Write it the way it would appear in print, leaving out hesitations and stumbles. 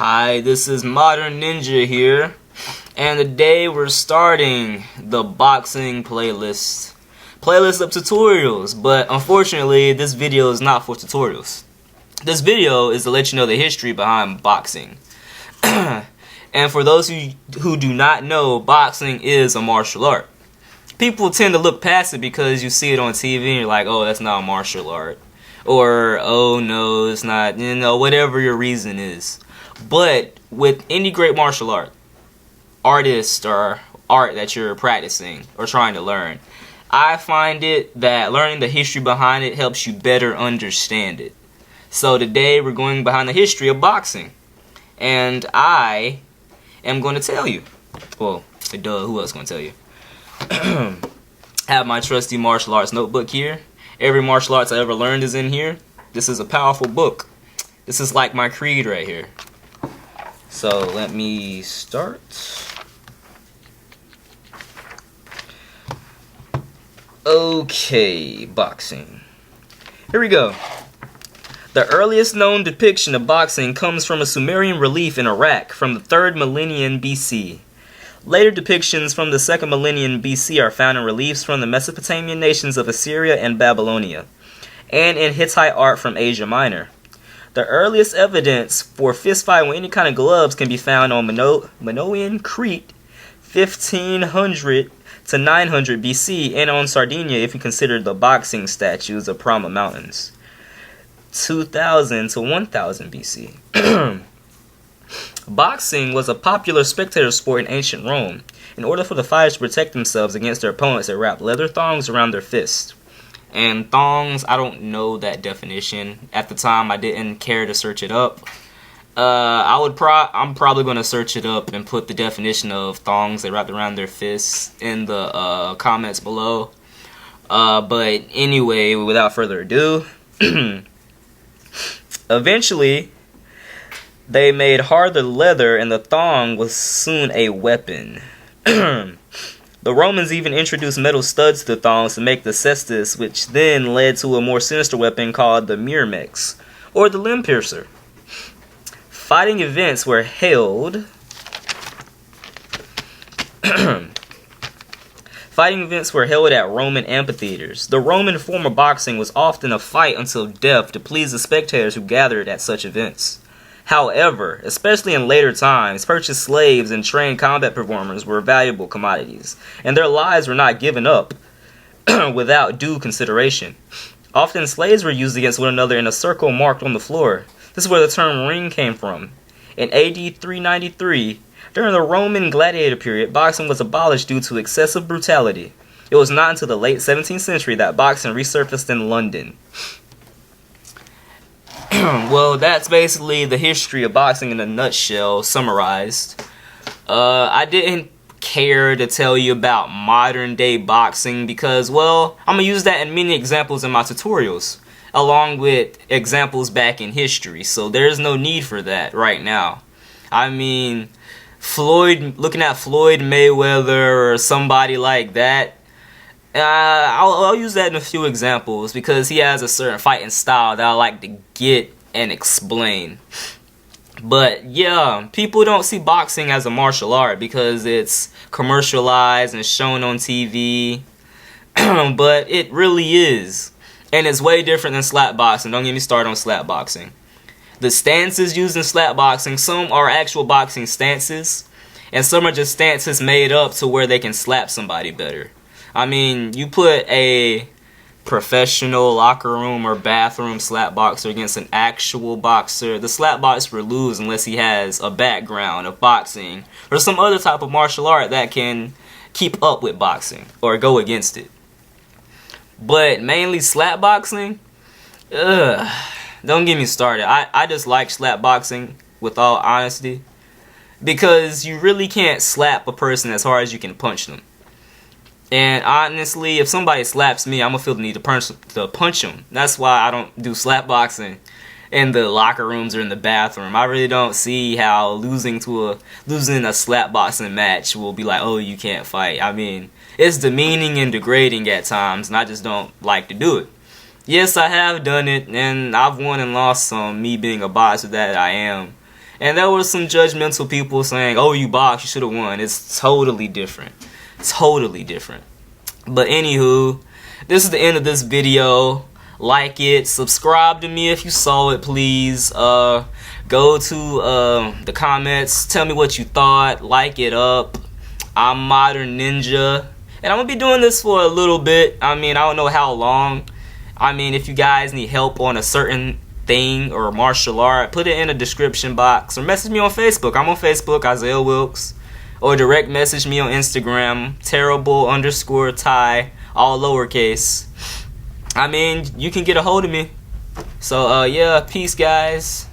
Hi, this is Modern Ninja here, and today we're starting the boxing playlist of tutorials, but unfortunately this video is not for tutorials. This video is to let you know the history behind boxing. And for those who do not know, boxing is a martial art. People tend to look past it because you see it on TV and you're like, oh, that's not a martial art. Or, oh no, it's not, whatever your reason is. But with any great martial artist or art that you're practicing or trying to learn, I find it that learning the history behind it helps you better understand it. So today we're going behind the history of boxing. And I am going to tell you. Well, duh, who else is going to tell you? I have my trusty martial arts notebook here. Every martial arts I ever learned is in here. This is a powerful book. This is like my creed right here. So let me start. Okay, boxing. Here we go. The earliest known depiction of boxing comes from a Sumerian relief in Iraq from the 3rd millennium BC. Later depictions from the 2nd millennium BC are found in reliefs from the Mesopotamian nations of Assyria and Babylonia, and in Hittite art from Asia Minor. The earliest evidence for fistfight with any kind of gloves can be found on Minoan Crete, 1500 to 900 BC, and on Sardinia if you consider the boxing statues of Parma Mountains, 2000 to 1000 BC. Boxing was a popular spectator sport in ancient Rome. In order for the fighters to protect themselves against their opponents, they wrapped leather thongs around their fists. And thongs, I don't know that definition. At the time, I didn't care to search it up. I'm probably going to search it up and put the definition of thongs they wrapped around their fists in the comments below. But anyway, without further ado, eventually they made harder leather, and the thong was soon a weapon. The Romans even introduced metal studs to the thongs to make the cestus, which then led to a more sinister weapon called the myrmex, or the limb piercer. Fighting events were held. Fighting events were held at Roman amphitheaters. The Roman form of boxing was often a fight until death to please the spectators who gathered at such events. However, especially in later times, purchased slaves and trained combat performers were valuable commodities, and their lives were not given up without due consideration. Often slaves were used against one another in a circle marked on the floor. This is where the term ring came from. In AD 393, during the Roman gladiator period, boxing was abolished due to excessive brutality. It was not until the late 17th century that boxing resurfaced in London. Well, that's basically the history of boxing in a nutshell, summarized. I didn't care to tell you about modern day boxing because, well, I'm going to use that in many examples in my tutorials, along with examples back in history, so there's no need for that right now. I mean, looking at Floyd Mayweather or somebody like that, I'll use that in a few examples because he has a certain fighting style that I like to get and explain. But yeah, people don't see boxing as a martial art because it's commercialized and shown on TV. But it really is. And it's way different than slap boxing. Don't get me started on slap boxing. The stances used in slap boxing, some are actual boxing stances, and some are just stances made up to where they can slap somebody better. I mean, you put a professional locker room or bathroom slap boxer against an actual boxer, the slap boxer will lose unless he has a background of boxing or some other type of martial art that can keep up with boxing or go against it. But mainly slap boxing, don't get me started. I just like slap boxing with all honesty because you really can't slap a person as hard as you can punch them. And honestly, if somebody slaps me, I'm going to feel the need to punch them. That's why I don't do slap boxing in the locker rooms or in the bathroom. I really don't see how losing a slap boxing match will be like, oh, you can't fight. I mean, it's demeaning and degrading at times, and I just don't like to do it. Yes, I have done it, and I've won and lost some, me being a boxer that I am. And there were some judgmental people saying, oh, you boxed, you should have won. It's totally different. Totally different. But anywho, this is the end of this video. Like it, subscribe to me if you saw it, please. Go to the comments, tell me what you thought, like it up. I'm Modern Ninja, and I'm gonna be doing this for a little bit. I mean, I don't know how long. I mean, if you guys need help on a certain thing or martial art, put it in the description box or message me on Facebook. I'm on Facebook, Isaiah Wilkes, or direct message me on Instagram, terrible_Ty, all lowercase. I mean, you can get a hold of me. So yeah, peace guys.